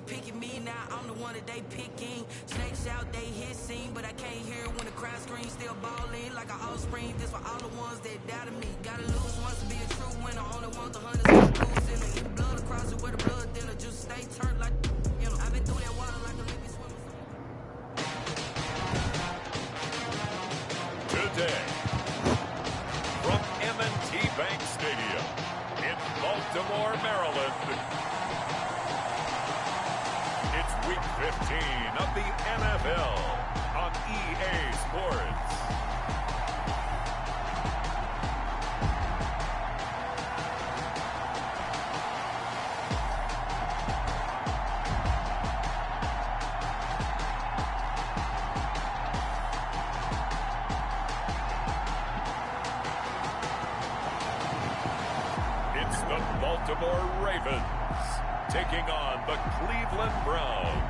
picking me, now I'm the one that they picking. Snakes out, they hissing, but I can't hear when the crowd screams. Still balling like an offspring. This for all the ones that doubted me. Gotta lose once to be a true winner. Only want the hunters to lose in the blood across it where the blood thinner. Just stay turned like, you know. I've been through that water like a living swimmer. Today, from M&T Bank Stadium in Baltimore, Maryland, it's Week 15 of the NFL on EA Sports. It's the Baltimore Ravens taking on the Cleveland Browns.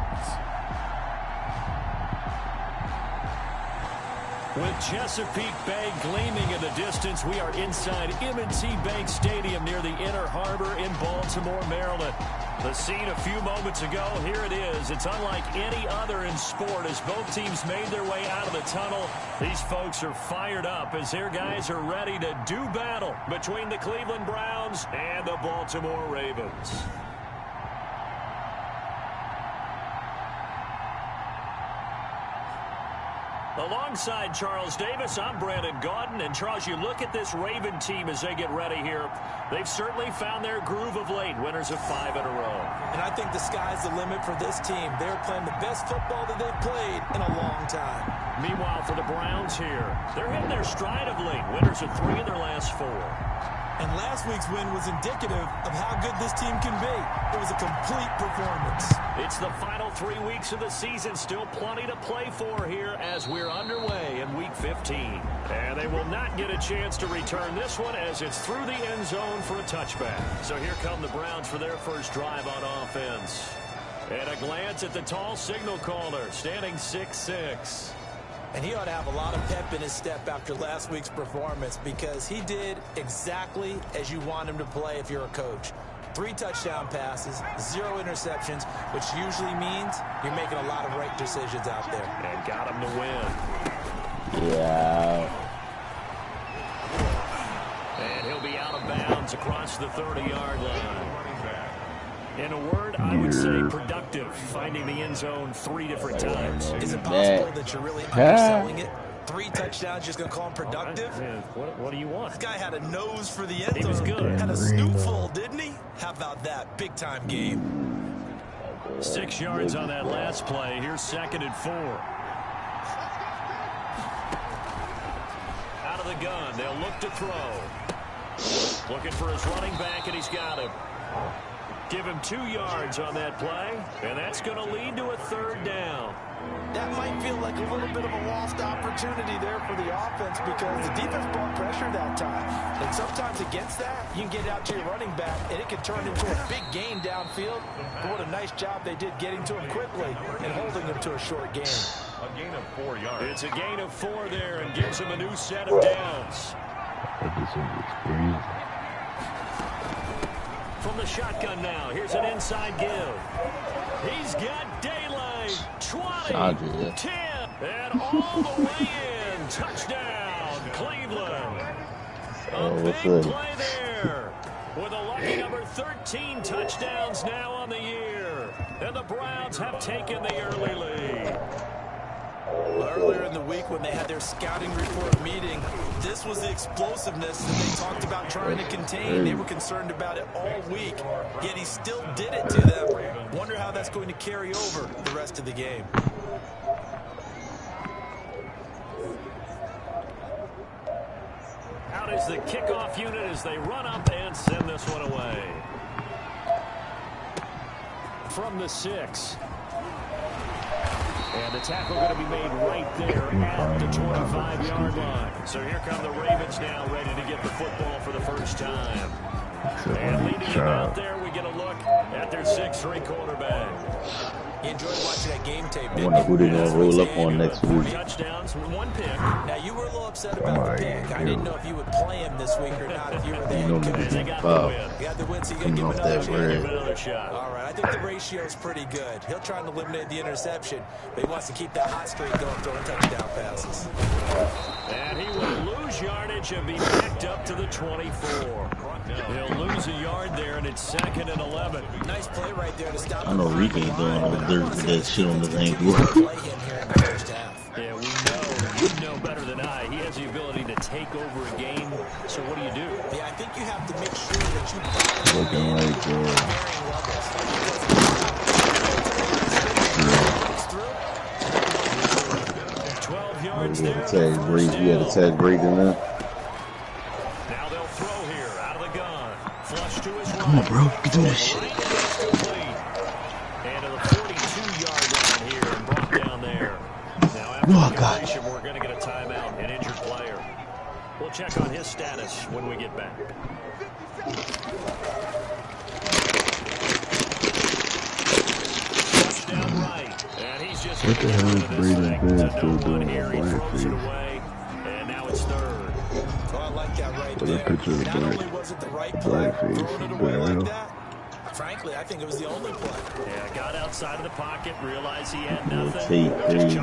With Chesapeake Bay gleaming in the distance, we are inside M&T Bank Stadium near the Inner Harbor in Baltimore, Maryland. The scene a few moments ago, here it is. It's unlike any other in sport as both teams made their way out of the tunnel. These folks are fired up as their guys are ready to do battle between the Cleveland Browns and the Baltimore Ravens. Alongside Charles Davis, I'm Brandon Gaudin. And Charles, you look at this Raven team as they get ready here. They've certainly found their groove of late, winners of 5 in a row. And I think the sky's the limit for this team. They're playing the best football that they've played in a long time. Meanwhile, for the Browns here, they're hitting their stride of late, winners of 3 in their last 4. And last week's win was indicative of how good this team can be. It was a complete performance. It's the final 3 weeks of the season. Still plenty to play for here as we're underway in Week 15. And they will not get a chance to return this one as it's through the end zone for a touchback. So here come the Browns for their first drive on offense. And a glance at the tall signal caller, standing 6'6". And he ought to have a lot of pep in his step after last week's performance because he did exactly as you want him to play if you're a coach. 3 touchdown passes, 0 interceptions, which usually means you're making a lot of right decisions out there. And got him to win. Yeah. And he'll be out of bounds across the 30-yard line. In a word, I would say productive, finding the end zone 3 different times. Is it possible that you're really underselling it? 3 touchdowns, just going to call him productive? What do you want? This guy had a nose for the end zone. He was good. Had a snootful, didn't he? How about that? Big-time game. 6 yards on that last play. Here's 2nd and 4. Out of the gun. They'll look to throw. Looking for his running back, and he's got him. Give him 2 yards on that play, and that's going to lead to a 3rd down. That might feel like a little bit of a lost opportunity there for the offense because the defense brought pressure that time. And sometimes against that, you can get out to your running back, and it can turn into a big gain downfield. But what a nice job they did getting to him quickly and holding him to a short gain. A gain of 4 yards. It's a gain of 4 there and gives him a new set of downs. From the shotgun now, here's an inside give. He's got daylight. 20, 10, and all the way in. Touchdown, Cleveland. A big play there. With a lucky number 13 touchdowns now on the year. And the Browns have taken the early lead. Well, earlier in the week when they had their scouting report meeting, this was the explosiveness that they talked about trying to contain. They were concerned about it all week, yet he still did it to them. Wonder how that's going to carry over the rest of the game. Out is the kickoff unit as they run up and send this one away. From the 6. And the tackle going to be made right there at the 25-yard line. So here come the Ravens now ready to get the football for the first time. And leading them out there, we get a look at their 6'3" quarterback. You enjoyed watching that game tape, I didn't wonder who you? they're going to roll up on next week. Touchdowns, 1 pick. Now, you were a little upset about the pick. I didn't know if you would play him this week or not if you were the head coach. They got the win. You got the win, so you got to give him another shot. All right, I think the ratio is pretty good. He'll try and eliminate the interception, but he wants to keep that hot streak going, throwing touchdown passes. And he will lose yardage and be picked up to the 24. He'll lose a yard there, and it's 2nd and 11. Nice play right there to stop. I know Rico's doing all dirt with that shit on his ankle. Yeah, we know. You know better than I. He has the ability to take over a game. So what do you do? Yeah, I think you have to make sure that you Looking like 12 yards we there. had a tag break in there. Now they'll throw here out of the gun. Flush to his right. Come on, bro. You can do this shit. And to the 42-yard line here and brought down there. Now after completion, we're going to get a timeout, an injured player. We'll check on his status when we get back. Touchdown right. And he's just what the hell is Braden Benz still doing on blackface? And now it's 3rd. Oh, I like that right What a there. picture of Not only was it the right play, blackface. throwing it away like that, frankly, I think it was the only play. Yeah, got outside of the pocket, realized he had nothing. Crazy.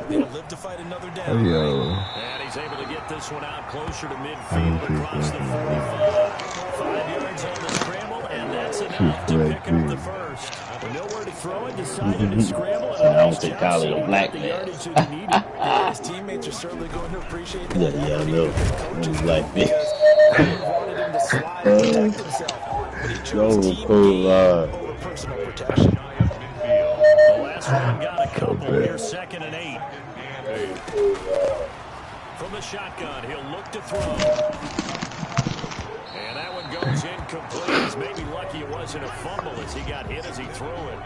They'll live to fight another down. And he's able to get this one out closer to midfield across the 45. 5 yards on the scramble, and that's enough to pick up the first. With nowhere to throw it, decided to scramble. And I don't think Kylie a black man. His teammates are certainly going to appreciate that. Yeah, I know. He's black man. Wanted him to slide and protect himself, but he chose team game over personal protection. The last one got a couple here, 2nd and 8. From the shotgun, he'll look to throw. And that one goes incomplete. He's maybe lucky it wasn't a fumble as he got hit as he threw it.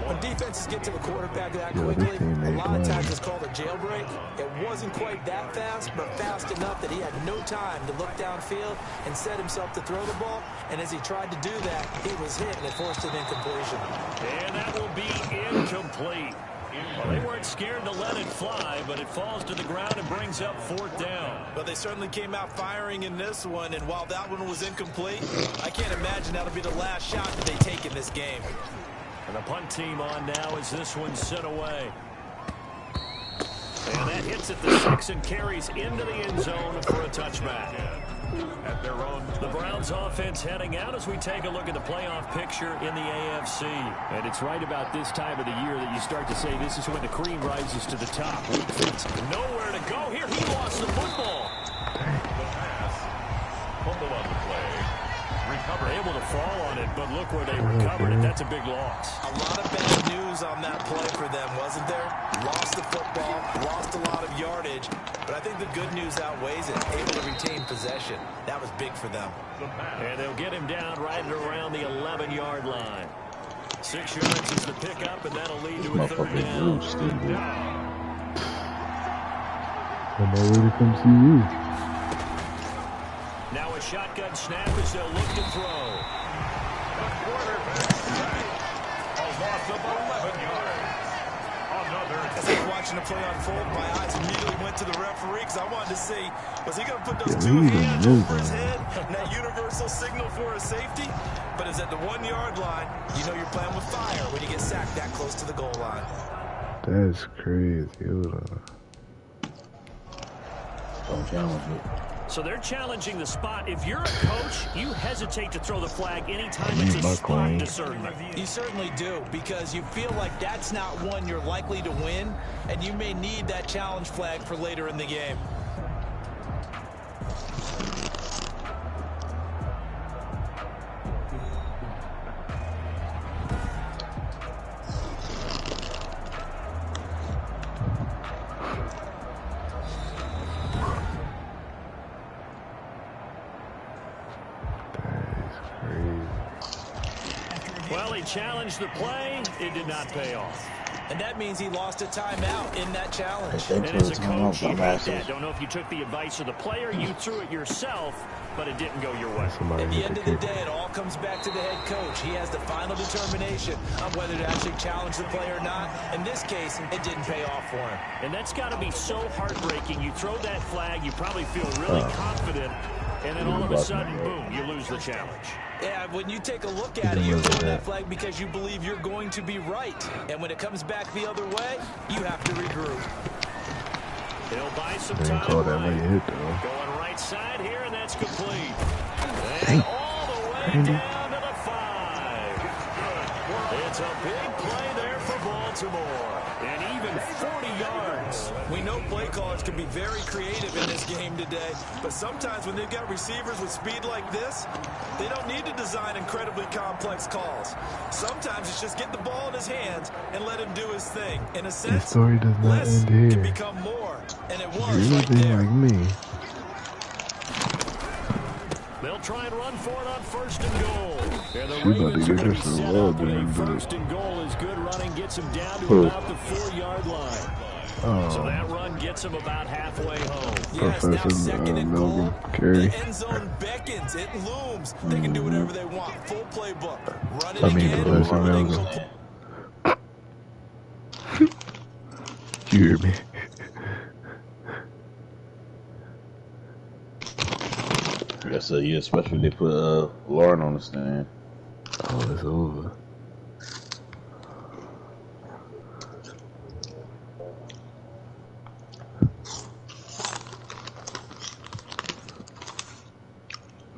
When defenses get to the quarterback that quickly, a lot of times it's called a jailbreak. It wasn't quite that fast, but fast enough that he had no time to look downfield and set himself to throw the ball. And as he tried to do that, he was hit and it forced an incompletion. And that will be incomplete. Well, they weren't scared to let it fly, but it falls to the ground and brings up 4th down. But they certainly came out firing in this one, and while that one was incomplete, I can't imagine that'll be the last shot that they take in this game. And the punt team on now as this one's sent away. And that hits at the 6 and carries into the end zone for a touchback. At their own. The Browns offense heading out as we take a look at the playoff picture in the AFC. And it's right about this time of the year that you start to say this is when the cream rises to the top. Nowhere to go here. He lost the football. The pass. Fumble on the play. Recovered. Able to fall on it, but look where they recovered it. That's a big loss. A lot of bad news on that play for them, wasn't there? Lost the football, lost a lot of yardage, but I think the good news outweighs it. Able to retain possession. That was big for them. And they'll get him down right around the 11-yard line. 6 yards is the pickup, and that'll lead to a 3rd down. I'm already from CU. Now a shotgun snap as they'll look to throw. The quarterback sack. A loss of 11 yards. Another. As I was watching the play unfold, my eyes immediately went to the referee because I wanted to see, was he going to put those 2 hands over his head and that universal signal for a safety? But it's at the 1-yard line. You know you're playing with fire when you get sacked that close to the goal line. That's crazy. Hold on. Don't challenge it. So they're challenging the spot. If you're a coach, you hesitate to throw the flag anytime it's a spot discernment. You certainly do, because you feel like that's not one you're likely to win, and you may need that challenge flag for later in the game. Well, he challenged the play. It did not pay off. And that means he lost a timeout in that challenge. And as a coach, you hate that. Don't know if you took the advice of the player, you threw it yourself, but it didn't go your way. At the end of the day, it all comes back to the head coach. He has the final determination on whether to actually challenge the play or not. In this case, it didn't pay off for him. And that's got to be so heartbreaking. You throw that flag, you probably feel really confident, and then all of a sudden, boom, you lose the challenge. Yeah, when you take a look at it, you're throwing that flag because you believe you're going to be right. And when it comes back the other way, you have to regroup. He'll buy some They time. call that when you hit, though. Going right side here, and that's complete. And all the way down to the 5. It's a big play there for Baltimore. And even 40 yards. We know play callers can be very creative in this game today, but sometimes when they've got receivers with speed like this, they don't need to design incredibly complex calls. Sometimes it's just get the ball in his hands and let him do his thing. In a sense, story does not less end here. can become more, and it was You're right there. like me. They'll try and run for it on 1st and goal. And the She's about to Ravens get are going this to be a set lot up with a during the- 1st and goal is good running, gets him down to Oh. about the 4-yard line. So that run gets him about halfway home. Yes, now Professor, 2nd and goal. Melvin Carey. The end zone beckons. It looms. They can do whatever they want. Full playbook. Run it I mean, again. Professor Run it Melvin. again. You hear me? Yes, sir. Yeah, especially they put Lauren on the stand. Oh, it's over.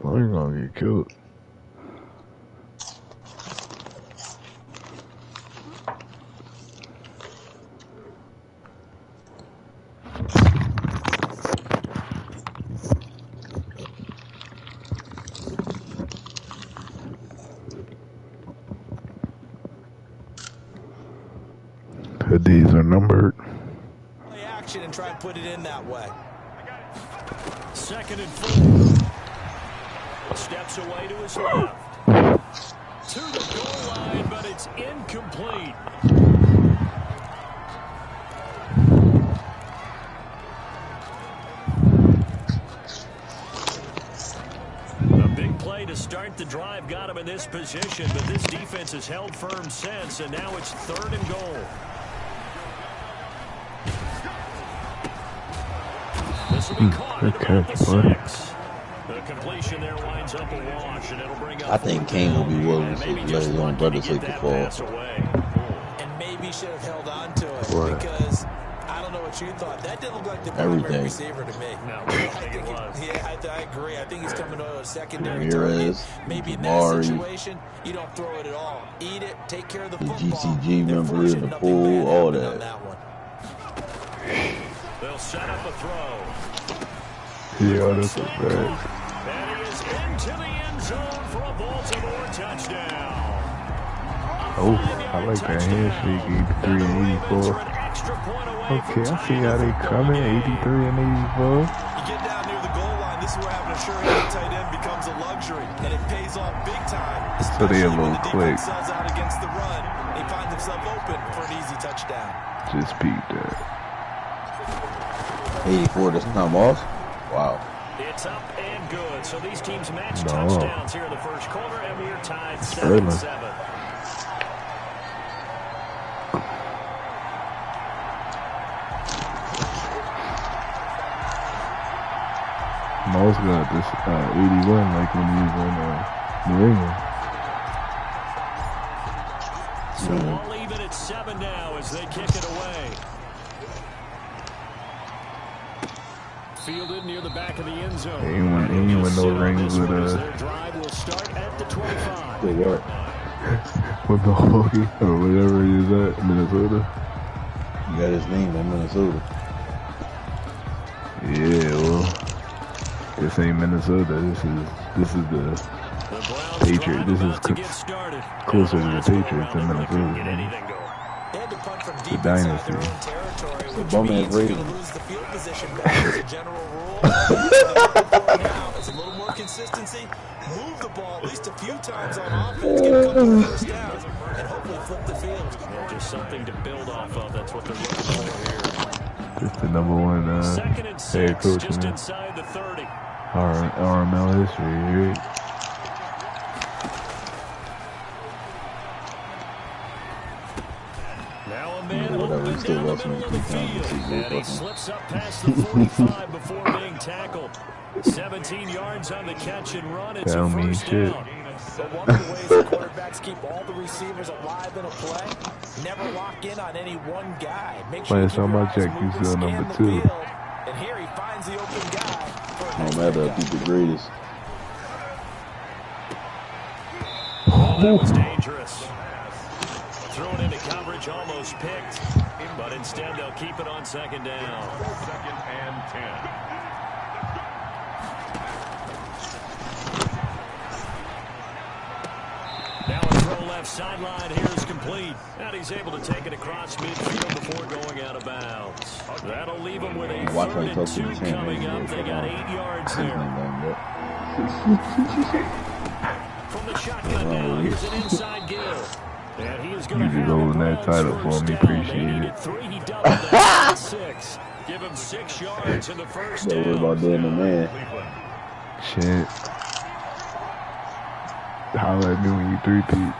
Lauren gonna get killed. These are numbered. Play action and try and put it in that way. 2nd and 4. Steps away to his left. To the goal line, but it's incomplete. A big play to start the drive got him in this position, but this defense has held firm since, and now it's 3rd and goal. This will be caught at about the 6. The completion there winds up a wash, and it'll bring up I think Kane will be willing to let his own brother take the fall. And maybe should have held on to it because I don't know what you thought. That didn't look like the primary Everything. receiver to me. No, I think it was. Yeah, I agree. I think he's coming to a secondary Ramirez, target. Maybe in that Jamari, situation, you don't throw it at all. Eat it, take care of the the football. GCG They're member in fortunate the nothing pool, bad all happened on that. one. They'll set up a throw. Yeah, that's a bad. And he is into the end zone for a Baltimore touchdown. Oh, I like that handshake, 83 and 84. Okay, I see how they coming, 83 and 84. You get down near the goal line, this is where having a sure-handed tight end becomes a luxury, and it pays off big time. So they a Especially when little the quick. defense sells out against the run. They find themselves open for an easy touchdown. Just peep that. 84, that's not Moss? Wow. It's up and good. So these teams match No. touchdowns here in the first quarter, and we are tied Early. 7-7. Mo's got this 81 like when he was in New England. So all even at 7 now as they kick it away. Fielded near the back of the end zone. Ain't win no rings with Their drive will start at the 25. Good work. with Milwaukee or whatever it is at Minnesota. You got his name in Minnesota. Yeah, well, this ain't Minnesota. This is the Patriots. This is closer to the Patriots than Minnesota. The dynasty. The bum-ass Ravens. Lose the field position back as a general rule. Now, it's a little more consistency. Move the ball at least a few times on offense. Get a couple of first downs. and hopefully flip the field. Yeah, just something to build off of. That's what they're looking for here. Just the #1 head coach just in inside the 30. RML history, right? Now a man Whatever, open still down the watching middle of the the field. game. And he slips up past the 45 before being tackled. 17 yards on the catch and run. It's a first down. But one of the ways the quarterbacks keep all the receivers alive in a play, never lock in on any one guy. Make sure you keep your eyes moving, scan the field. And here he finds the open guy. No matter if he's the greatest. Oh, that was dangerous. Thrown into coverage, almost picked. But instead, they'll keep it on second down. 2nd and 10. Now a throw left sideline here is complete. And he's able to take it across midfield before going out of bounds. That'll leave him with a 3rd and 2 coming up. They got 8 yards there. From the shotgun now, here's an inside give. And he is going to You just holding that title for me, appreciate it. 3, he doubled that 6. Give him 6 yards in the first down. Don't worry about doing the man. Shit. Holla at me when you 3-peat.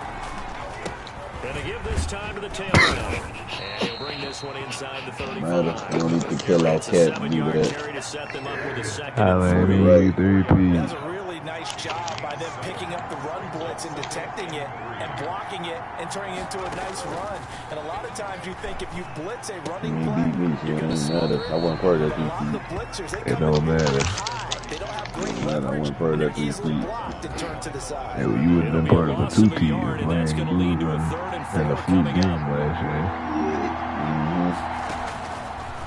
And to give this time to the tailback. And he'll bring this one inside the 35. You don't need to kill our cat and do that. Holla at me when you 3-peat. That's a really nice job by them picking up the run blitz and detecting it and blocking it and turning it into a nice run. And a lot of times you think if you blitz a running play, you're going to slow it. I wasn't part of that. A lot of the blitzers, they It come don't in matter. high. They don't have great I leverage. wasn't part of that. Easily blocked and turned to the side. Hey, well, you would have been part of the 2-peat playing blue in the fluke game last year.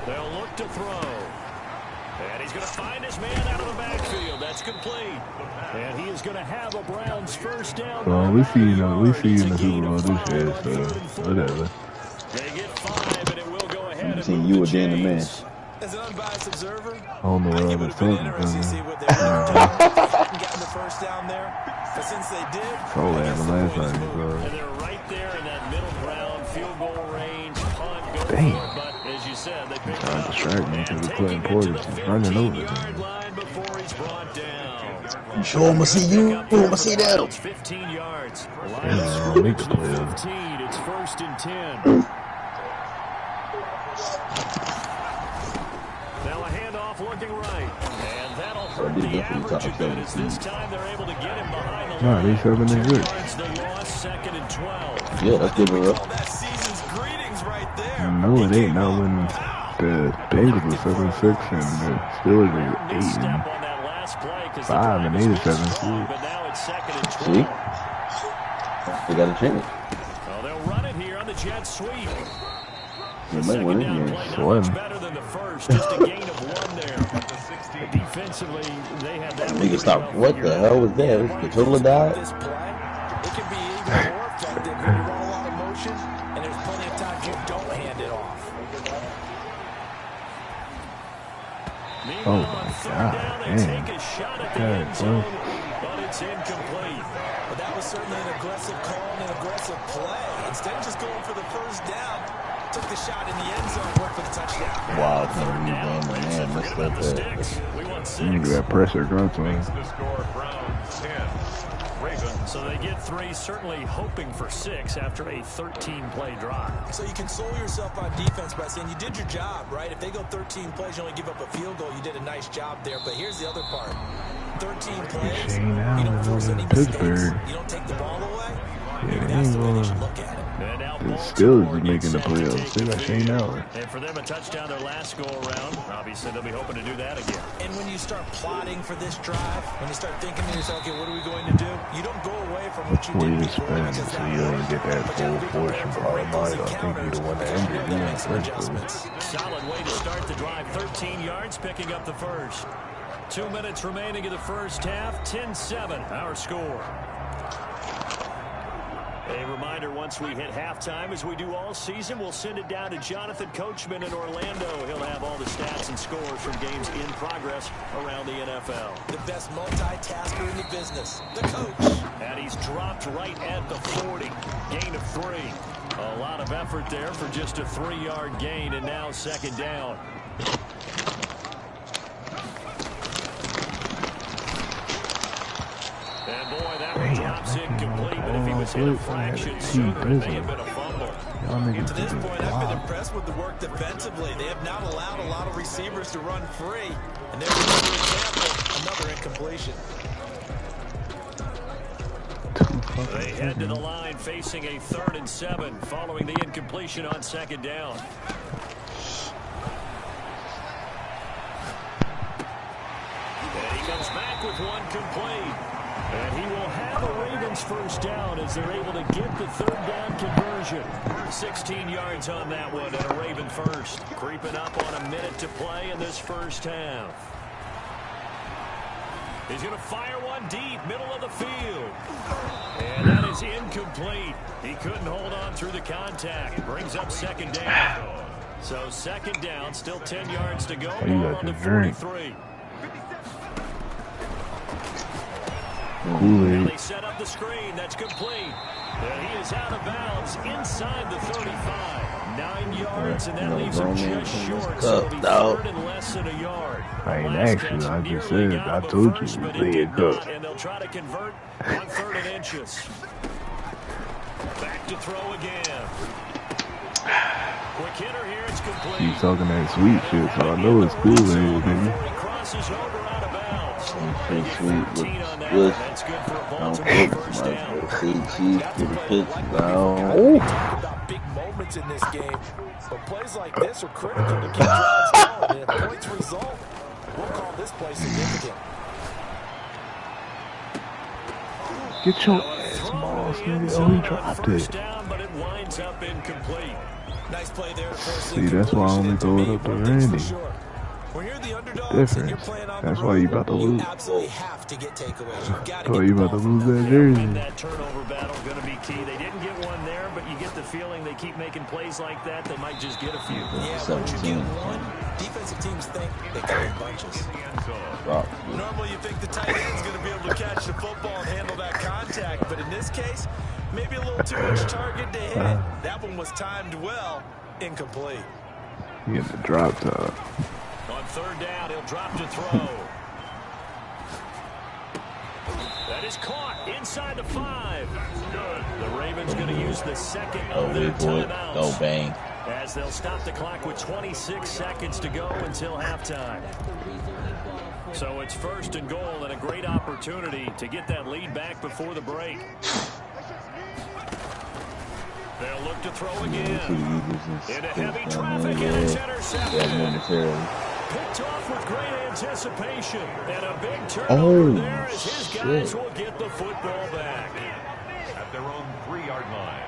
They'll look to throw. And he's going to find his man out of the backfield. That's complete. And he is going to have a Browns first down. Well, we see you in the Super Bowl this year, so whatever. They get 5, and it will go ahead. See, you were doing the man. As an unbiased observer, I don't know what I was talking about. interesting to see what they would have done. They hadn't gotten the first down there, but since they did, Oh, yeah, the last time you And they're right there in that middle ground, field goal range, punt, go Damn. for it. But as you said, they picked it Trying to up. distract me because And we're playing taking it to Portis the and running over 15-yard them. line before he's brought down. Show him to see you. Show him to see them. It's 15 yards. Line Yeah, of scrimmage make the to the play. 15. It's 1st and 10. Now a handoff looking right. And that'll hurt the average a bit as this time they're able to get him behind the Nah, line. they 7 and 6. Yards they lost, 2nd and 12. Yeah, that's good, bro. that season's greetings right there. No, it ain't. Not when the Bengals were 7-6 and the Steelers were 8 Step and on that last play 'cause the 5 and drive 8 has or been 7. strong, but now it's 2nd and 12. See? They got a chance. Well, they'll run it here on the jet sweep. They might win it here. Play not much better than the first, just a gain of 1 there. Defensively, they had that. Nigga, stop. What the hell was that? The total died? This play, it can be even more effective when you run a lot of motion, and there's plenty of times you don't hand it off. Oh my God, damn. Take a shot at the God, end zone, but it's incomplete. But that was certainly an aggressive call and an aggressive play. Instead of just going for the first down, took the shot in the end zone, went for the touchdown. Wow, can't rebound, man. Messed up that. We want You 6. got pressure grunt to him. The score, Browns 10. Ravens. So they get 3, certainly hoping for 6 after a 13-play drive. So you console yourself on defense by saying you did your job, right? If they go 13 plays, you only give up a field goal, you did a nice job there. But here's the other part. 13 plays, Shane you Allen don't force over any in mistakes. Pittsburgh. You don't take the ball away. Yeah, Maybe they that's ain't the way they gonna. should look at it. And now The Baltimore Steelers is making gets the set to playoffs. take They the got Shane field. Allen. And for them, a touchdown their last go-around. Obviously, they'll be hoping to do that again. And when you start plotting for this drive, when you start thinking to yourself, okay, what are we going to do? You don't go away from what you What did you before. spend because so that you don't worked. get that But you full gotta be force prepared from for wrinkles Carolina. and I think you're the one that ended counters. it. Make some Yeah, adjustments. Solid way to start the drive. 13 yards, picking up the first. 2 minutes remaining in the first half. 10-7, our score. A reminder, once we hit halftime, as we do all season, we'll send it down to Jonathan Coachman in Orlando. He'll have all the stats and scores from games in progress around the NFL. The best multitasker in the business, the coach. And he's dropped right at the 40. Gain of 3. A lot of effort there for just a 3-yard gain, and now second down. And boy, that one drops incomplete, but if he was hit a fraction sooner, it may have been a fumble. To this point, I've been impressed with the work defensively. They have not allowed a lot of receivers to run free. And there's another example, another incompletion. They head to the line facing a 3rd and 7 following the incompletion on second down. And he comes back with one complete. And he will have a Ravens first down as they're able to get the 3rd down conversion. 16 yards on that one and a Raven first. Creeping up on a minute to play in this first half. He's going to fire one deep, middle of the field. And that is incomplete. He couldn't hold on through the contact. Brings up second down. So second down, still 10 yards to go. Ball on the 43. Now they set up the screen. That's complete. And he is out of bounds inside the 35. 9 yards, and that leaves him just short. So it'll be 3rd and less than a yard. I ain't asked you. I just said, I told you to play it up. And they'll try to convert on 3rd and inches. Back to throw again. Quick hitter here. It's complete. He's talking that sweet shit, so I know it's cool and everything. Crosses over out of bounds. Pretty sweet, but good. That's good for a I'm Baltimore good. first down. Get the pitch down. About big moments in this game, but plays like this are critical to keep drives going. And if points result, we'll call this play significant. Get your ass, boss, nigga. Oh, he dropped it. Down, but it winds up incomplete. Nice play there. See, that's why I only throw it up to Randy. Difference. That's why you about to lose. Absolutely have to get takeaways. Oh, you about to lose that jersey. That turnover battle going to be key. They didn't get one there, but you get the feeling they keep making plays like that. They might just get a few. Yeah, once you get one, defensive teams think they come in bunches. Normally, you think the tight end's going to be able to catch the football and handle that contact, but in this case, maybe a little too much target to hit. That one was timed well, incomplete. He had the drop top. On 3rd down, he'll drop to throw. That is caught inside the 5. Good. The Ravens going to use the second of their timeouts. Go bang. As they'll stop the clock with 26 seconds to go until halftime. So it's 1st and goal and a great opportunity to get that lead back before the break. They'll look to throw again. Into heavy traffic and it's intercepted. Picked off with great anticipation. And a big turnover there as his guys will get the football back. At their own 3-yard line.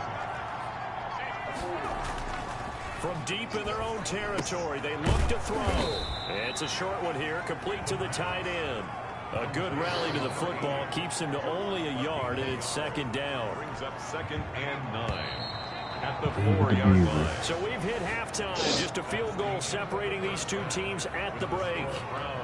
From deep in their own territory, they look to throw. It's a short one here, complete to the tight end. A good rally to the football keeps him to only a yard, and it's second down. Brings up 2nd and 9. At the 4-yard line. So we've hit halftime. Just a field goal separating these two teams at the break.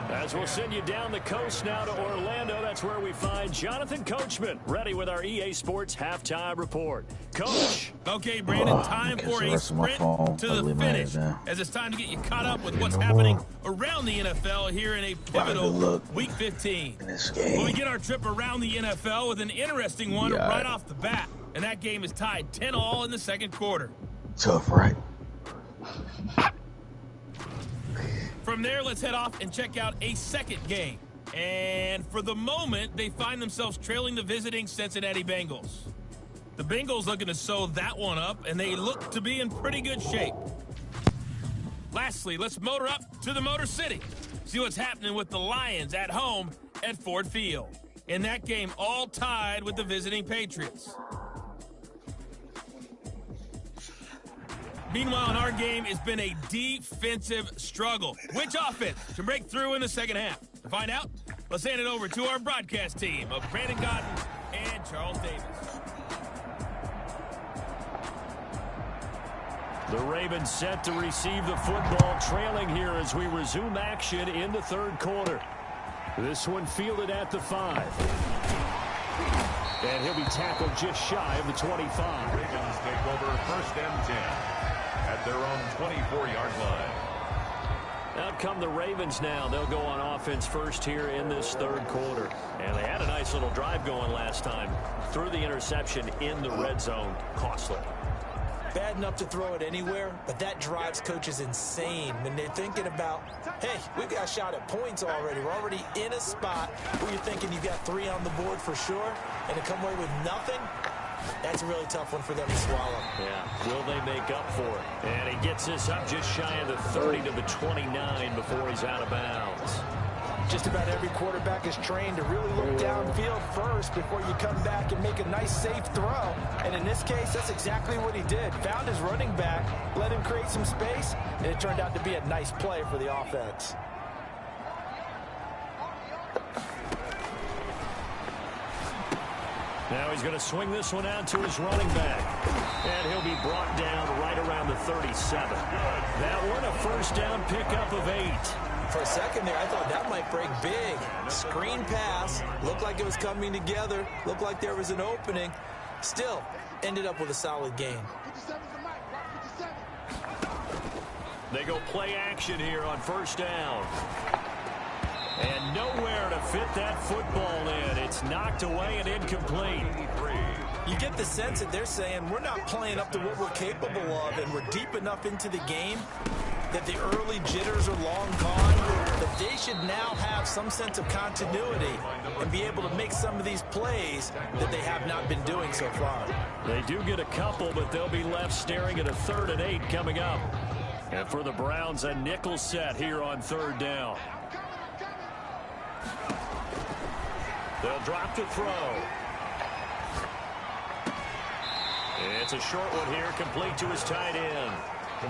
As we'll send you down the coast now to Orlando, that's where we find Jonathan Coachman, ready with our EA Sports halftime report. Coach. Okay, Brandon, time for a sprint to the finish, as it's time to get you caught up with what's happening around the NFL here in a pivotal Week 15. We'll begin our trip around the NFL with an interesting one right off the bat. And that game is tied 10-all in the second quarter. Tough, right? From there, let's head off and check out a second game. And for the moment, they find themselves trailing the visiting Cincinnati Bengals. The Bengals looking to sew that one up, and they look to be in pretty good shape. Lastly, let's motor up to the Motor City. See what's happening with the Lions at home at Ford Field. In that game, all tied with the visiting Patriots. Meanwhile, in our game, it's been a defensive struggle. Which offense can break through in the second half? To find out, let's hand it over to our broadcast team of Brandon Godden and Charles Davis. The Ravens set to receive the football, trailing here as we resume action in the third quarter. This one fielded at the 5. And he'll be tackled just shy of the 25. Ravens take over 1st and 10 at their own 24-yard line. Out come the Ravens now. They'll go on offense first here in this third quarter. And they had a nice little drive going last time. Threw the interception in the red zone. Costly. Bad enough to throw it anywhere, but that drives coaches insane when they're thinking about, hey, we've got a shot at points already. We're already in a spot where you're thinking you've got 3 on the board for sure, and to come away with nothing, that's a really tough one for them to swallow. Yeah, will they make up for it? And he gets this up just shy of the 30 to the 29 before he's out of bounds. Just about every quarterback is trained to really look downfield first before you come back and make a nice, safe throw. And in this case, that's exactly what he did. Found his running back, let him create some space, and it turned out to be a nice play for the offense. Now he's going to swing this one out to his running back. And he'll be brought down right around the 37. That one a first down pickup of 8. For a second there, I thought that might break big. Screen pass. Looked like it was coming together. Looked like there was an opening. Still, ended up with a solid gain. They go play action here on first down. And nowhere to fit that football in. It's knocked away and incomplete. You get the sense that they're saying we're not playing up to what we're capable of, and we're deep enough into the game that the early jitters are long gone, that they should now have some sense of continuity and be able to make some of these plays that they have not been doing so far. They do get a couple, but they'll be left staring at a 3rd and 8 coming up. And for the Browns, a nickel set here on 3rd down. They'll drop to throw. It's a short one here, complete to his tight end.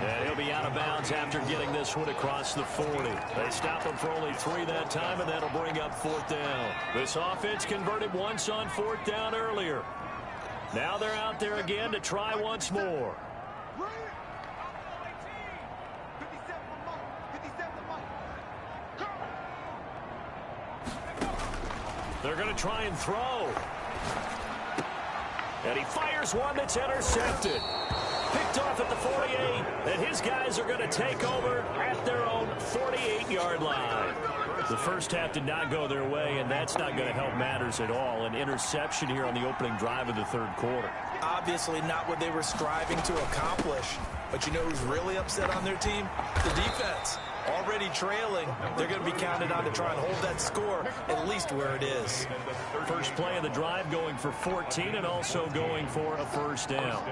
And he'll be out of bounds after getting this one across the 40. They stop him for only 3 that time, and that'll bring up 4th down. This offense converted once on 4th down earlier. Now they're out there again to try once more. They're going to try and throw. And he fires one that's intercepted. Picked off at the 48, and his guys are going to take over at their own 48-yard line. The first half did not go their way, and that's not going to help matters at all. An interception here on the opening drive of the third quarter. Obviously not what they were striving to accomplish. But you know who's really upset on their team? The defense. Already trailing. They're going to be counted on to try and hold that score at least where it is. First play of the drive going for 14 and also going for a first down.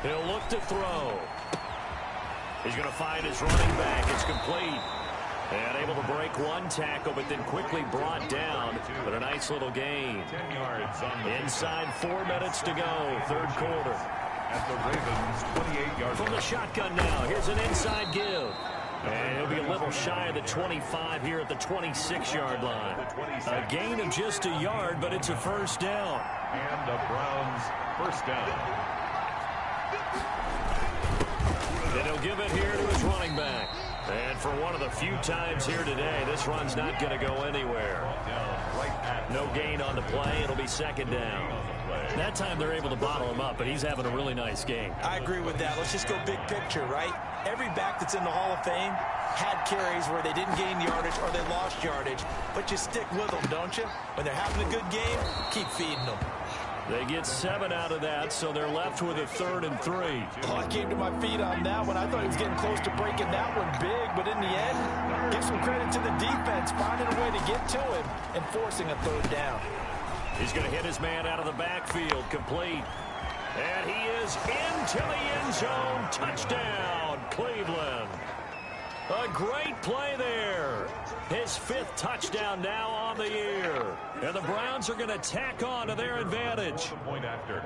He'll look to throw. He's going to find his running back. It's complete. And able to break one tackle, but then quickly brought down. But a nice little gain. Inside 4 minutes to go, third quarter. At the Ravens' 28-yard From the shotgun now, here's an inside give. And he'll be a little shy of the 25 here at the 26-yard line. A gain of just a yard, but it's a first down. And the Browns' first down. And he'll give it here to his running back. And for one of the few times here today, this run's not going to go anywhere. No gain on the play. It'll be second down. That time they're able to bottle him up, but he's having a really nice game. I agree with that. Let's just go big picture, right? Every back that's in the Hall of Fame had carries where they didn't gain yardage or they lost yardage. But you stick with them, don't you? When they're having a good game, keep feeding them. They get 7 out of that, so they're left with a 3rd and 3. Oh, I came to my feet on that one. I thought he was getting close to breaking that one big, but in the end, give some credit to the defense, finding a way to get to him and forcing a 3rd down. He's going to hit his man out of the backfield, complete. And he is into the end zone. Touchdown, Cleveland. A great play there. His 5th touchdown now on the year. And the Browns are going to tack on to their advantage. Point after.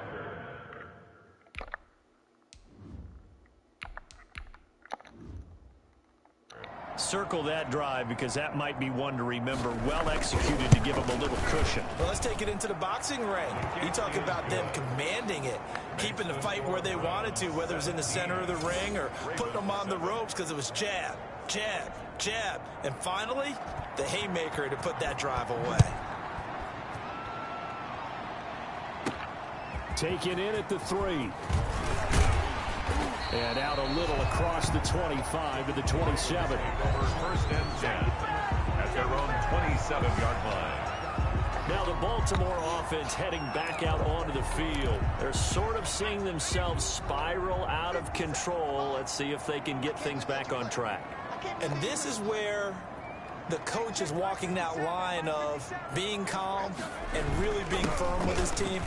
Circle that drive because that might be one to remember. Well executed to give them a little cushion. Well, let's take it into the boxing ring. You talk about them commanding it, keeping the fight where they wanted to, whether it was in the center of the ring or putting them on the ropes because it was jab, jab, jab. And finally, the haymaker to put that drive away. Taken in at the 3. And out a little across the 25 to the 27. First and 10 at their own 27-yard line. Now the Baltimore offense heading back out onto the field. They're sort of seeing themselves spiral out of control. Let's see if they can get things back on track. And this is where the coach is walking that line of being calm and really being firm with his team.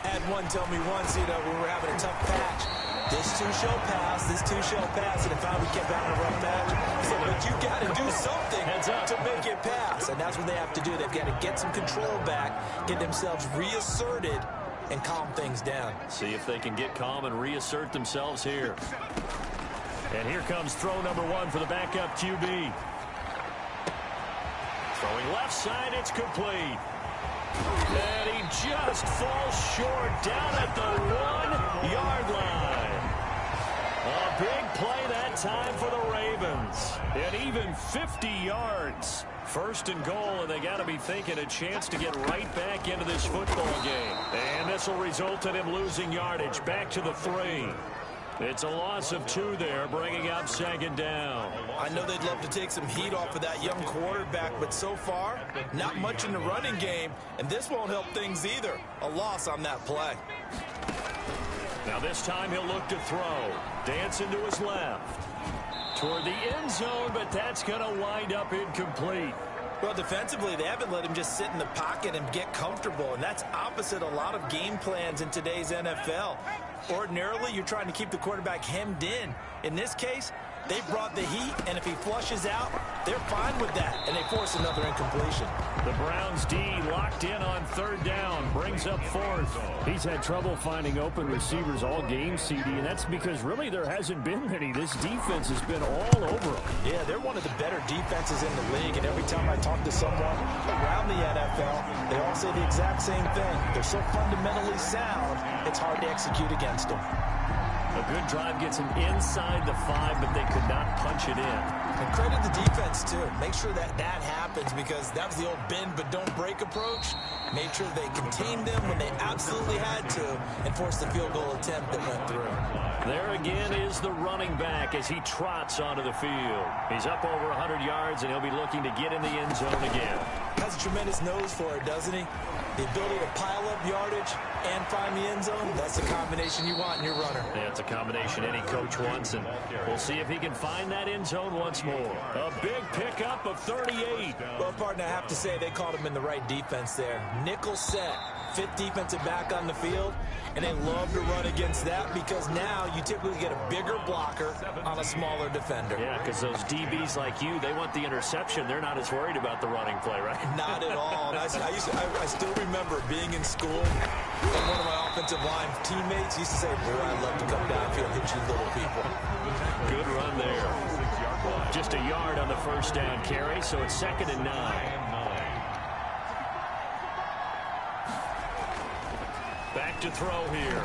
I had one tell me once, you know, we were having a tough patch. This too shall pass, this too shall pass. And if we kept having a rough patch, he said, but you got to do something to make it pass. And that's what they have to do. They've got to get some control back, get themselves reasserted, and calm things down. See if they can get calm and reassert themselves here. And here comes throw number 1 for the backup QB. Throwing left side, it's complete. And he just falls short down at the 1-yard line. A big play that time for the Ravens. And even 50 yards. First and goal, and they got to be thinking a chance to get right back into this football game. And this will result in him losing yardage. Back to the 3. It's a loss of 2 there, bringing up second down. I know they'd love to take some heat off of that young quarterback, but so far, not much in the running game, and this won't help things either. A loss on that play. Now this time he'll look to throw. Dancing to his left. Toward the end zone, but that's going to wind up incomplete. Well, defensively, they haven't let him just sit in the pocket and get comfortable, and that's opposite a lot of game plans in today's NFL. Ordinarily, you're trying to keep the quarterback hemmed in. In this case, they brought the heat, and if he flushes out, they're fine with that, and they force another incompletion. The Browns D locked in on 3rd down, brings up 4th. He's had trouble finding open receivers all game, CD, and that's because really there hasn't been many. This defense has been all over them. Yeah, they're one of the better defenses in the league, and every time I talk to someone around the NFL, they all say the exact same thing. They're so fundamentally sound, it's hard to execute against them. A good drive gets them inside the 5, but they could not punch it in. And credit the defense, too. Make sure that happens because that was the old bend but don't break approach. Made sure they contained them when they absolutely had to and forced the field goal attempt that went through. There again is the running back as he trots onto the field. He's up over 100 yards, and he'll be looking to get in the end zone again. Has a tremendous nose for it, doesn't he? The ability to pile up yardage and find the end zone, that's the combination you want in your runner. Yeah, it's a combination any coach wants, and we'll see if he can find that end zone once more. A big pickup of 38. Well, partner, I have to say they called him in the right defense there. Nickel set, 5th defensive back on the field, and they love to run against that because now you typically get a bigger blocker on a smaller defender. Yeah, because those DBs like you, they want the interception. They're not as worried about the running play, right? Not at all. And I still remember being in school, and one of my offensive line teammates used to say, boy, I'd love to come downfield and hit you little people. Good run there. Just a yard on the first down carry, so it's 2nd and 9. Back to throw here.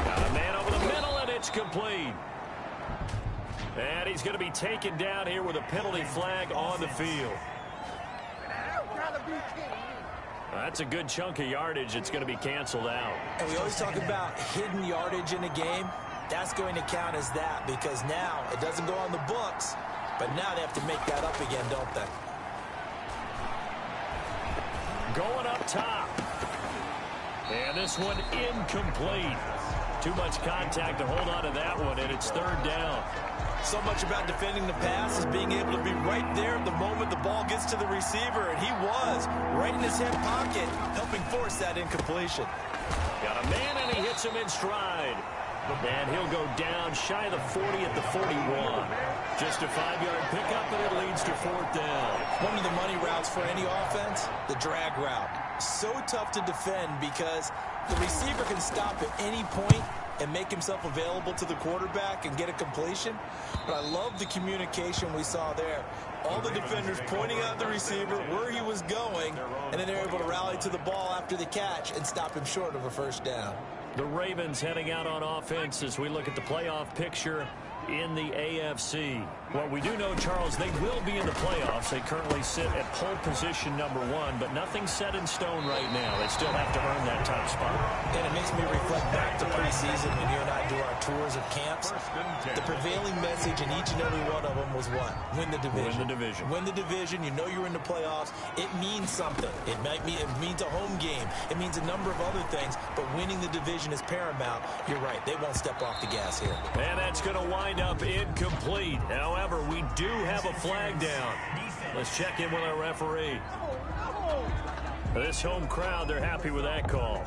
Got a man over the middle, and it's complete. And he's going to be taken down here with a penalty flag on the field. That's a good chunk of yardage. It's going to be canceled out. And we always talk about hidden yardage in a game. That's going to count as that because now it doesn't go on the books, but now they have to make that up again, don't they? Going up top. And this one incomplete. Too much contact to hold on to that one, and it's 3rd down. So much about defending the pass is being able to be right there the moment the ball gets to the receiver, and he was right in his hip pocket, helping force that incompletion. Got a man, and he hits him in stride. And he'll go down shy of the 40 at the 41. Just a 5-yard pickup, and it leads to 4th down. One of the money routes for any offense, the drag route. So tough to defend because the receiver can stop at any point and make himself available to the quarterback and get a completion. But I love the communication we saw there. All the defenders pointing out the receiver where he was going, and then they're able to rally to the ball after the catch and stop him short of a first down. The Ravens heading out on offense as we look at the playoff picture in the AFC. Well, we do know, Charles, they will be in the playoffs. They currently sit at pole position #1, but nothing's set in stone right now. They still have to earn that top spot. And it makes me reflect back to preseason when you and I do our tours of camps. The prevailing message in each and every one of them was what? Win the division. Win the division. Win the division. You know you're in the playoffs. It means something. It means a home game. It means a number of other things, but winning the division is paramount. You're right. They won't step off the gas here. And that's going to wind up incomplete. However, we do have a flag down. Let's check in with our referee. This home crowd, they're happy with that call.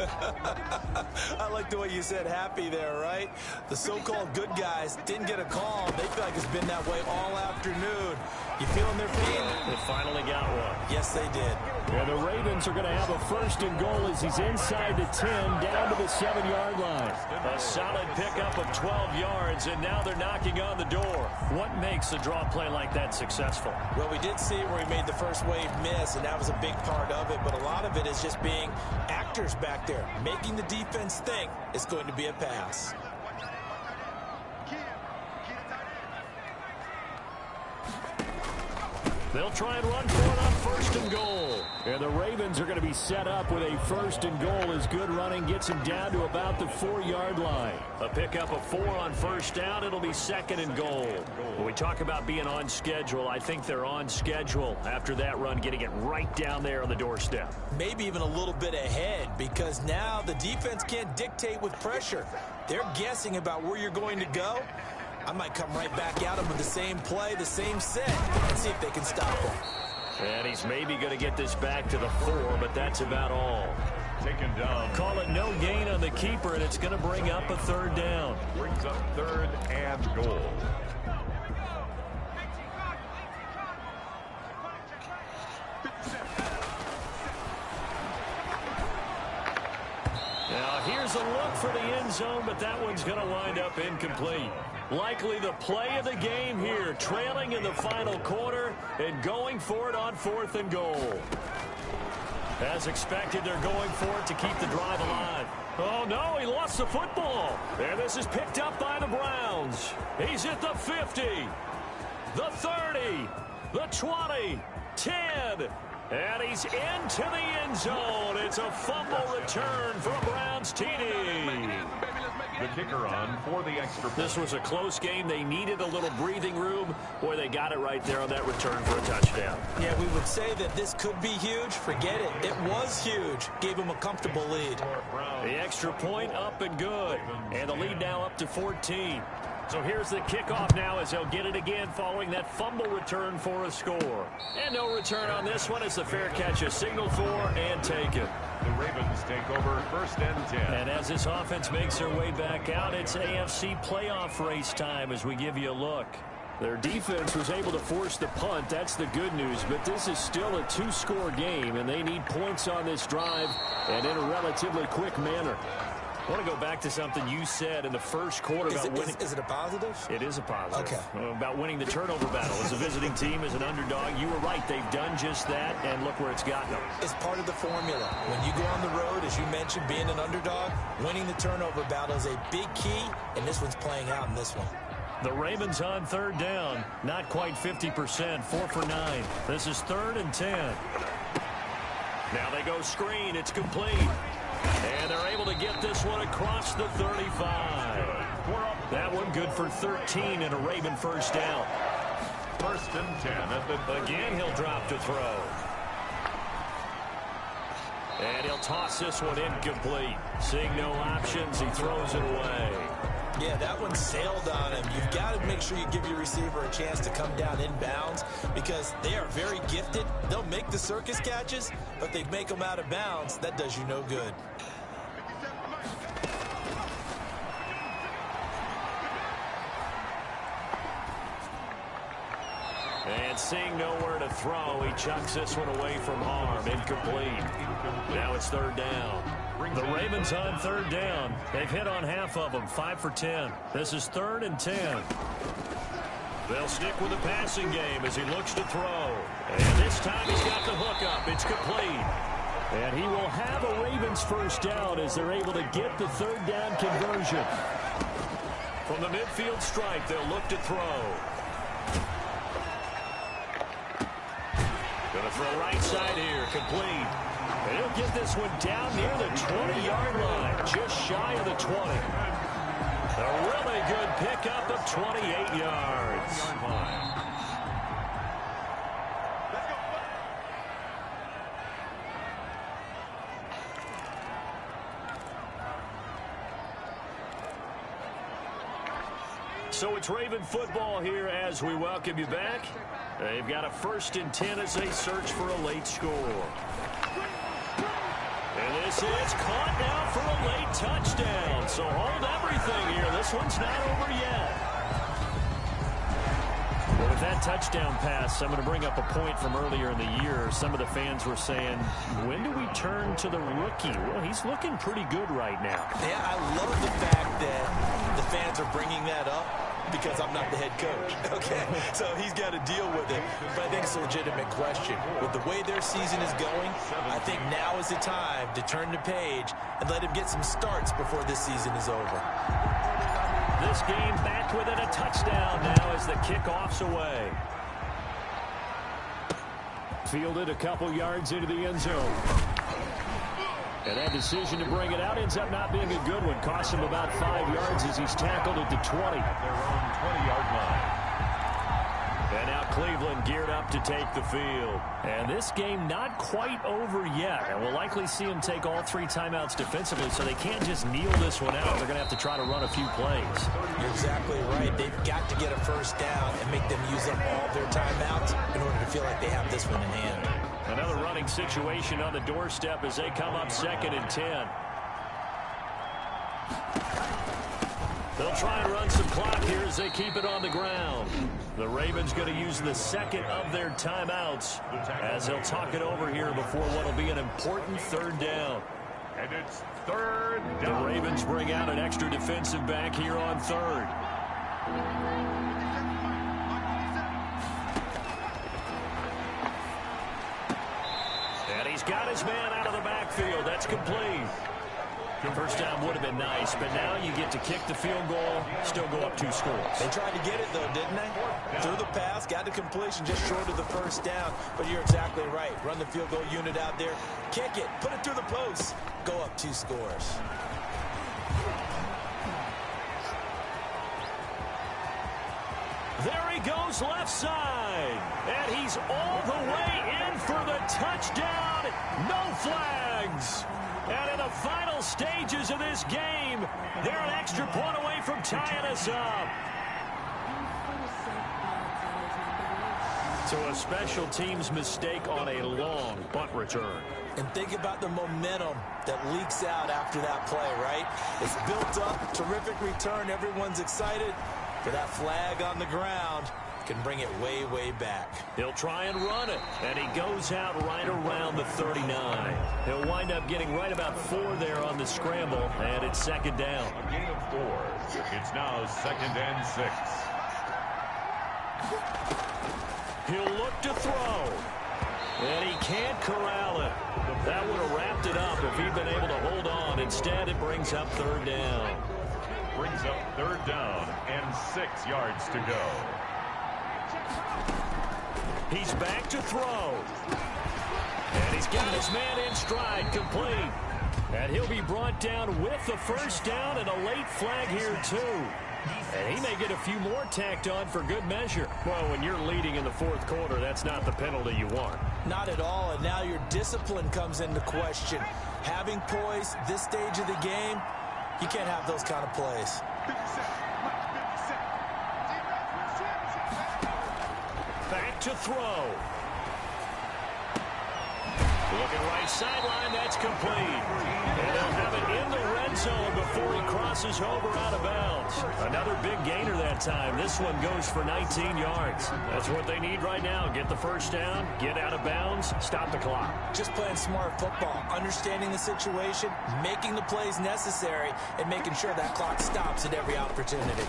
I like the way you said happy there, right? The so-called good guys didn't get a call. They feel like it's been that way all afternoon. You feeling their pain? They finally got one. Yes, they did. And the Ravens are going to have a first and goal as he's inside the 10, down to the 7-yard line. A solid pickup of 12 yards, and now they're knocking on the door. What makes a draw play like that successful? Well, we did see where he made the first wave miss, and that was a big part of it, but a lot of it is just being actors back there, making the defense think it's going to be a pass. They'll try and run for it on first and goal. And the Ravens are going to be set up with a first and goal as good running gets him down to about the 4-yard line. A pickup of 4 on first down. It'll be second and goal. When we talk about being on schedule, I think they're on schedule after that run, getting it right down there on the doorstep. Maybe even a little bit ahead, because now the defense can't dictate with pressure. They're guessing about where you're going to go. I might come right back at him with the same play, the same set, and see if they can stop him. And he's maybe going to get this back to the 4, but that's about all. Taken down. Call it no gain on the keeper, and it's going to bring up a third down. Brings up third and goal. Now here's a look for the end zone, but that one's going to wind up incomplete. Likely the play of the game here, trailing in the final quarter and going for it on 4th and goal. As expected, they're going for it to keep the drive alive. Oh, no, he lost the football. And this is picked up by the Browns. He's at the 50, the 30, the 20, 10. And he's into the end zone. It's a fumble return for a Browns TD. The kicker on for the extra point. This was a close game. They needed a little breathing room. Boy, they got it right there on that return for a touchdown. Yeah, we would say that this could be huge. Forget it. It was huge. Gave him a comfortable lead. The extra point up and good. And the lead now up to 14. So here's the kickoff now as they'll get it again following that fumble return for a score. And no return on this one as the fair catch is signaled for and taken. The Ravens take over first and 10. And as this offense makes their way back out, it's AFC playoff race time as we give you a look. Their defense was able to force the punt. That's the good news. But this is still a 2-score game, and they need points on this drive and in a relatively quick manner. I want to go back to something you said in the first quarter about winning. Is it a positive? It is a positive. Okay. About winning the turnover battle. As a visiting team, as an underdog, you were right. They've done just that, and look where it's gotten them. It's part of the formula. When you go on the road, as you mentioned, being an underdog, winning the turnover battle is a big key, and this one's playing out in this one. The Ravens on third down. Not quite 50%. 4 for 9. This is 3rd and 10. Now they go screen. It's complete. And they're able to get this one across the 35. That one good for 13 and a Raven first down. First and 10 at the... Again, he'll drop to throw. And he'll toss this one incomplete. Seeing no options, he throws it away. Yeah, that one sailed on him. You've got to make sure you give your receiver a chance to come down inbounds because they are very gifted. They'll make the circus catches, but they make them out of bounds. That does you no good. And seeing nowhere to throw, he chucks this one away from harm. Incomplete. Now it's third down. The Ravens on third down. They've hit on half of them, 5 for 10. This is 3rd and 10. They'll stick with the passing game as he looks to throw. And this time he's got the hook up. It's complete. And he will have a Ravens first down as they're able to get the third down conversion. From the midfield stripe, they'll look to throw. Going to throw right side here, complete. And he'll get this one down near the 20-yard line, just shy of the 20. A really good pickup of 28 yards. So it's Raven football here as we welcome you back. They've got a 1st and 10 as they search for a late score. And this is caught now for a late touchdown. So hold everything here. This one's not over yet. Well, with that touchdown pass, I'm going to bring up a point from earlier in the year. Some of the fans were saying, when do we turn to the rookie? Well, he's looking pretty good right now. Yeah, I love the fact that the fans are bringing that up because I'm not the head coach, okay? So he's got to deal with it. But I think it's a legitimate question. With the way their season is going, I think now is the time to turn the page and let him get some starts before this season is over. This game back within a touchdown now as the kickoff's away. Fielded a couple yards into the end zone. And that decision to bring it out ends up not being a good one. Costs him about 5 yards as he's tackled at the 20. At their own 20-yard line. And now Cleveland geared up to take the field. And this game not quite over yet. And we'll likely see him take all 3 timeouts defensively, so they can't just kneel this one out. They're going to have to try to run a few plays. You're exactly right. They've got to get a first down and make them use up all their timeouts in order to feel like they have this one in hand. Another running situation on the doorstep as they come up 2nd and 10. They'll try and run some clock here as they keep it on the ground. The Ravens going to use the 2nd of their timeouts as they'll talk it over here before what will be an important 3rd down. And it's 3rd down. The Ravens bring out an extra defensive back here on 3rd. And he's got his man out of the backfield. That's complete. First down would have been nice, but now you get to kick the field goal, still go up 2 scores. They tried to get it, though, didn't they? Threw the pass, got the completion just short of the first down. But you're exactly right. Run the field goal unit out there. Kick it. Put it through the post. Go up 2 scores. There he goes left side. And he's all the way in for the touchdown. No flags. And in the final stages of this game, they're an extra point away from tying us up. So a special teams mistake on a long punt return. And think about the momentum that leaks out after that play, right? It's built up, terrific return, everyone's excited. For that flag on the ground, can bring it way, way back. He'll try and run it, and he goes out right around the 39. He'll wind up getting right about 4 there on the scramble, and it's 2nd down. A gain of 4. It's now 2nd and 6. He'll look to throw, and he can't corral it. That would have wrapped it up if he'd been able to hold on. Instead, it brings up 3rd down. Brings up 3rd down and 6 yards to go. He's back to throw. And he's got his man in stride, complete. And he'll be brought down with the first down and a late flag here, too. And he may get a few more tacked on for good measure. Well, when you're leading in the 4th quarter, that's not the penalty you want. Not at all, and now your discipline comes into question. Having poise this stage of the game, you can't have those kind of plays. Back to throw. Looking right sideline, that's complete. And they'll have it in the red zone before he crosses over out of bounds. Another big gainer that time. This one goes for 19 yards. That's what they need right now. Get the first down, get out of bounds, stop the clock. Just playing smart football, understanding the situation, making the plays necessary, and making sure that clock stops at every opportunity.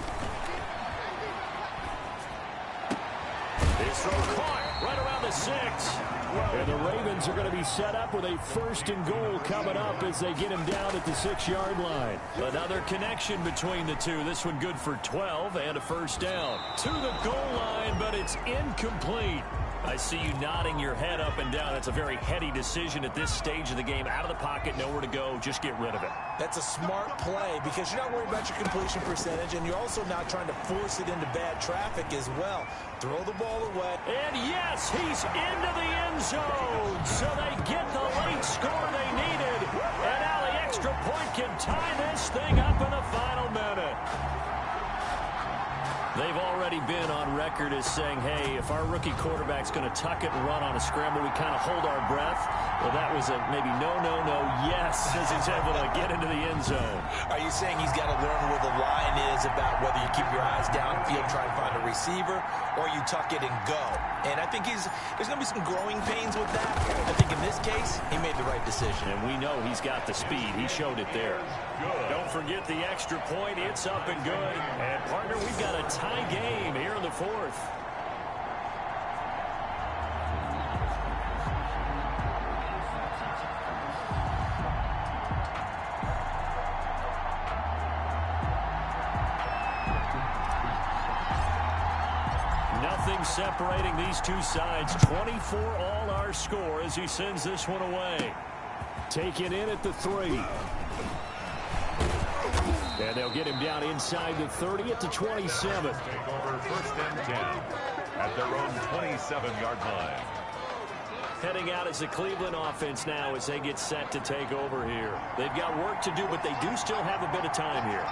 This throw caught right around the 6. And the Ravens are going to be set up with a 1st and goal coming up as they get him down at the 6-yard line. Another connection between the two. This one good for 12 and a first down. To the goal line, but it's incomplete. I see you nodding your head up and down. That's a very heady decision at this stage of the game. Out of the pocket, nowhere to go. Just get rid of it. That's a smart play because you're not worried about your completion percentage, and you're also not trying to force it into bad traffic as well. Throw the ball away. And yes, he's into the end zone. So they get the late score they needed. And now the extra point can tie this thing up in the final minute. They've already been on record as saying, hey, if our rookie quarterback's going to tuck it and run on a scramble, we kind of hold our breath. Well, that was a maybe no, yes, as he's able to get into the end zone. Are you saying he's got to learn where the line is about whether you keep your eyes downfield trying to find a receiver or you tuck it and go? And I think there's going to be some growing pains with that. I think in this case, he made the right decision. And we know he's got the speed. He showed it there. Good. Don't forget the extra point. It's up and good. And, partner, we've got a tie game here in the 4th. Nothing separating these two sides. 24 all our score as he sends this one away. Taken in at the 3. And they'll get him down inside the 30 at the 27. Take over 1st and 10 at their own 27-yard line. Heading out as the Cleveland offense now as they get set to take over here. They've got work to do, but they do still have a bit of time here.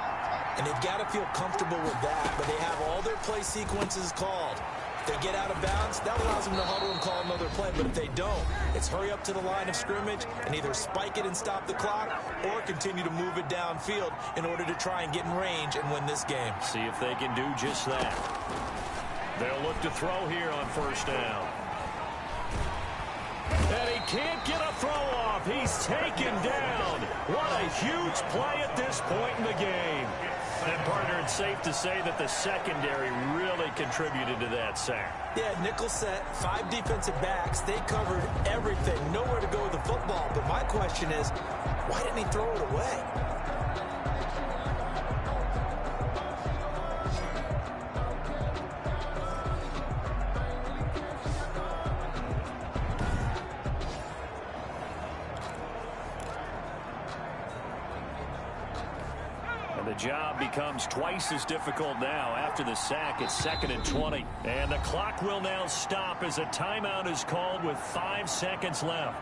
And they've got to feel comfortable with that, but they have all their play sequences called. If they get out of bounds, that allows them to huddle and call another play. But if they don't, it's hurry up to the line of scrimmage and either spike it and stop the clock or continue to move it downfield in order to try and get in range and win this game. See if they can do just that. They'll look to throw here on 1st down. And he can't get a throw off. He's taken down. What a huge play at this point in the game. And, partner, it's safe to say that the secondary really contributed to that sack. Yeah, nickel set, 5 defensive backs. They covered everything. Nowhere to go with the football. But my question is, why didn't he throw it away? The job becomes twice as difficult now after the sack. It's 2nd and 20. And the clock will now stop as a timeout is called with 5 seconds left.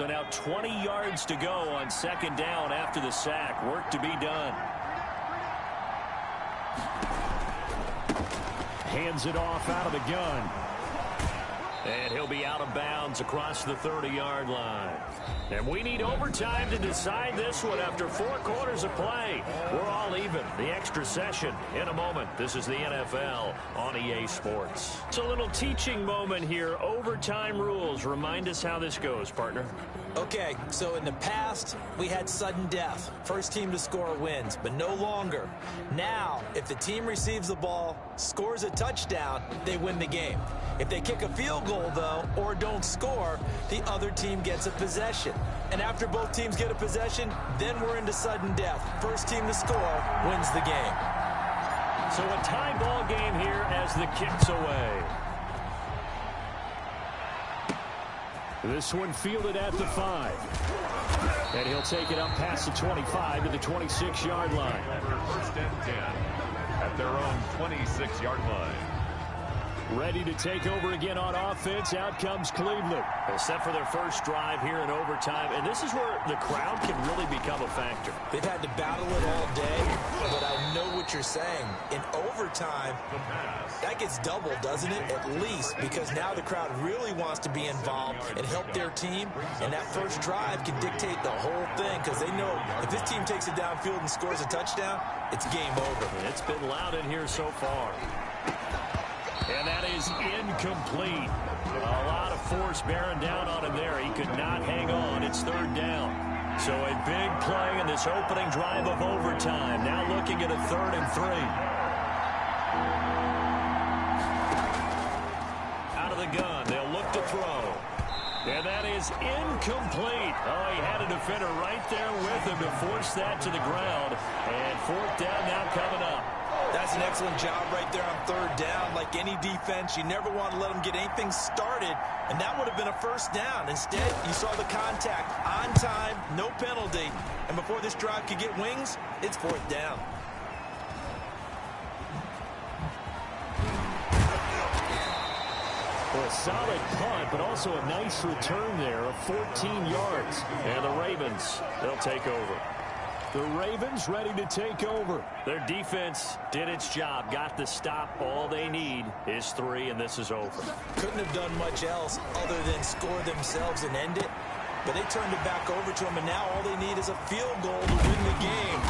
So now 20 yards to go on second down after the sack. Work to be done. Hands it off out of the gun. And he'll be out of bounds across the 30-yard line. And we need overtime to decide this one after 4 quarters of play. We're all even. The extra session in a moment. This is the NFL on EA Sports. It's a little teaching moment here. Overtime rules. Remind us how this goes, partner. Okay, so in the past, we had sudden death. First team to score wins, but no longer. Now, if the team receives the ball, scores a touchdown, they win the game. If they kick a field goal, though, or don't score, the other team gets a possession. And after both teams get a possession, then we're into sudden death. First team to score wins the game. So a tie ball game here as the kick's away. This one fielded at the 5. And he'll take it up past the 25 to the 26-yard line. First and 10 at their own 26-yard line. Ready to take over again on offense. Out comes Cleveland. They're set for their first drive here in overtime. And this is where the crowd can really become a factor. They've had to battle it all day, but I know what you're saying. In overtime, that gets doubled, doesn't it? At least, because now the crowd really wants to be involved and help their team. And that first drive can dictate the whole thing because they know if this team takes it downfield and scores a touchdown, it's game over. It's been loud in here so far. And that is incomplete. A lot of force bearing down on him there. He could not hang on. It's third down. So a big play in this opening drive of overtime. Now looking at a 3rd and 3. Out of the gun. They'll look to throw. And that is incomplete. Oh, he had a defender right there with him to force that to the ground. And 4th down now coming up. That's an excellent job right there on 3rd down. Like any defense, you never want to let them get anything started, and that would have been a first down. Instead, you saw the contact on time, no penalty, and before this drive could get wings, it's 4th down. Well, a solid punt, but also a nice return there of 14 yards. And the Ravens, they'll take over. The Ravens ready to take over. Their defense did its job, got the stop. All they need is 3, and this is over. Couldn't have done much else other than score themselves and end it. But they turned it back over to them, and now all they need is a field goal to win the game.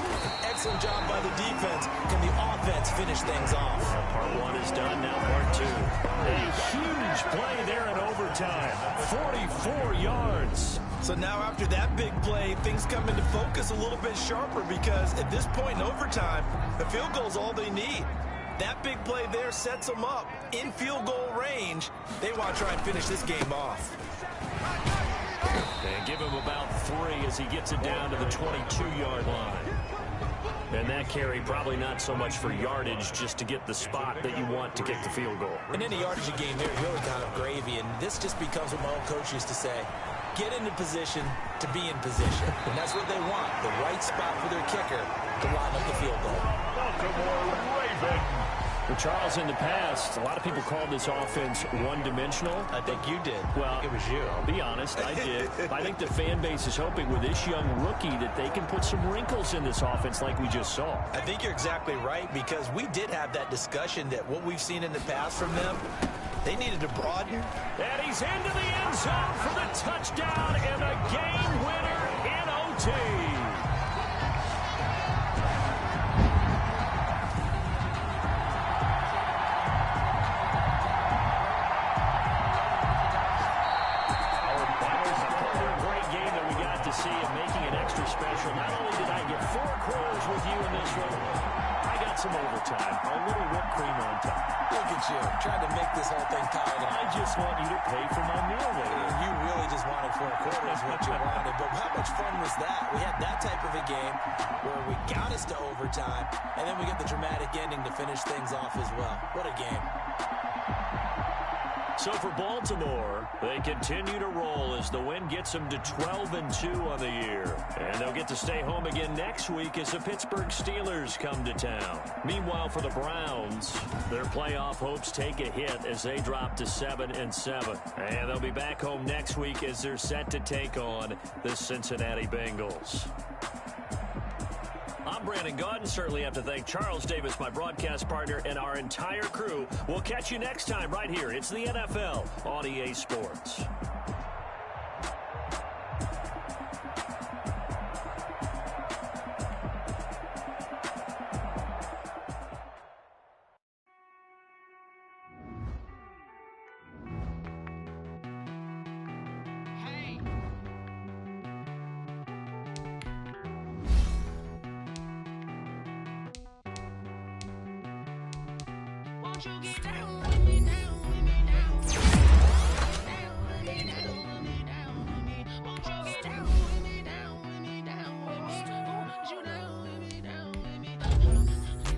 Excellent job by the defense. Can the offense finish things off? Part 1 is done, now part 2. A huge play there in overtime. 44 yards. So now after that big play, things come into focus a little bit sharper because at this point in overtime, the field goal is all they need. That big play there sets them up in field goal range. They want to try and finish this game off. And give him about 3 as he gets it down to the 22-yard line. And that carry probably not so much for yardage, just to get the spot that you want to kick the field goal. And any yardage you gain there, really kind of gravy. And this just becomes what my old coach used to say. Get into position to be in position. And that's what they want, the right spot for their kicker to line up the field goal. Baltimore Ravens. Well, Charles, in the past, a lot of people called this offense one-dimensional. I think you did. Well, it was you. I'll be honest, I did. I think the fan base is hoping with this young rookie that they can put some wrinkles in this offense like we just saw. I think you're exactly right because we did have that discussion that what we've seen in the past from them, they needed to broaden. And he's into the end zone for the touchdown and the game winner in OT. See him making it extra special. Not only did I get 4 quarters with you in this one, I got some overtime. A little whipped cream on top. Look at you, trying to make this whole thing tied up. I just want you to pay for my meal later. You really just wanted 4 quarters what you wanted. But how much fun was that? We had that type of a game where we got us to overtime, and then we get the dramatic ending to finish things off as well. What a game. So for Baltimore, they continue to roll as the win gets them to 12-2 on the year. And they'll get to stay home again next week as the Pittsburgh Steelers come to town. Meanwhile, for the Browns, their playoff hopes take a hit as they drop to 7-7. And they'll be back home next week as they're set to take on the Cincinnati Bengals. I'm Brandon Gaudin. Certainly have to thank Charles Davis, my broadcast partner, and our entire crew. We'll catch you next time right here. It's the NFL on EA Sports. Won't you get down with me, down with me, down with me, down with me, down with me, down with me. Won't you get down with me, down with me, down with me? Won't you down with me, down with me?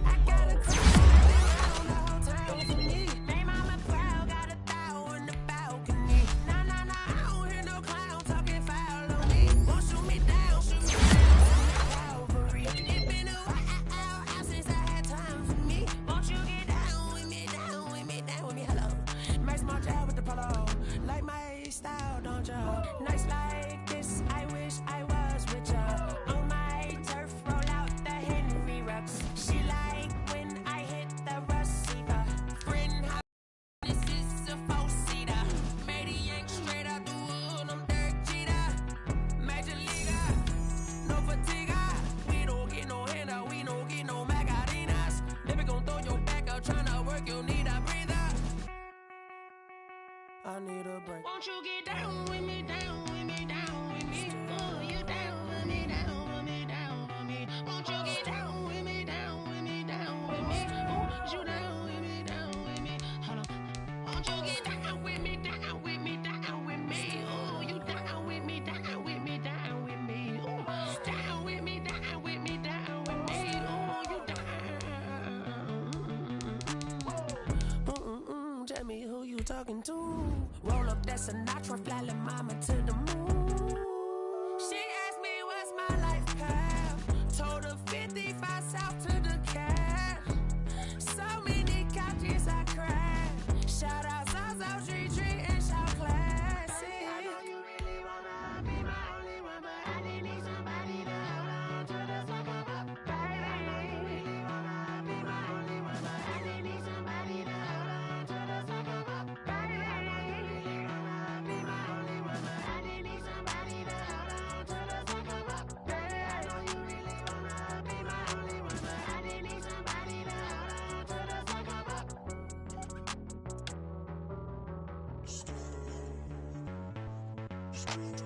I got a crowd around the whole town for me. They mama proud, got a thou in the balcony. Nah, nah, nah, I don't hear no clown talking foul on me. Won't shoot me down, Calvary. It been a while since I had time for me. Won't you get down with me, down with me, down with me? Hello. Max my job with the polo. Like my style, don't you? Nights like this, I wish I was with ya. On my turf, roll out the Henry rocks. She like when I hit the receiver. Friend, how this is a four-seater. Made a yank straight out the wood, I'm Derek Jeter. Major leaguer, no fatigue. We don't get no handout, we don't get no Macarinas. Never gon' throw your back out, tryna work, you need a breather. I need a break. Won't you get down with me, down with me, down with me? Oh, you down with me, down with me, down with me. Won't you get down with me, down with me, down with me? Oh, you down with me, down with me? Hold on. Won't you get down with me, down with me, down with me? Oh, you down with me, down with me, down with me? Oh, down with me, down with me, down with me? Oh, you down. Tell me who you talking to. Roll up that Sinatra, fly la mama to the moon. She asked me what's my life path. Told her 55 south to the cat. So many couches I cried. Shout out South Street Tree and shout classic. I know you really wanna be my only one, but I didn't need somebody to hold on to the second up. Baby, I know you really wanna be my only one, but I didn't need somebody to hold on to the second up. Baby, I know you really wanna be my only one, but I didn't need somebody to hold on to the second up. Baby, I know you really wanna be my only one, but I didn't need somebody to hold on to the second up. Street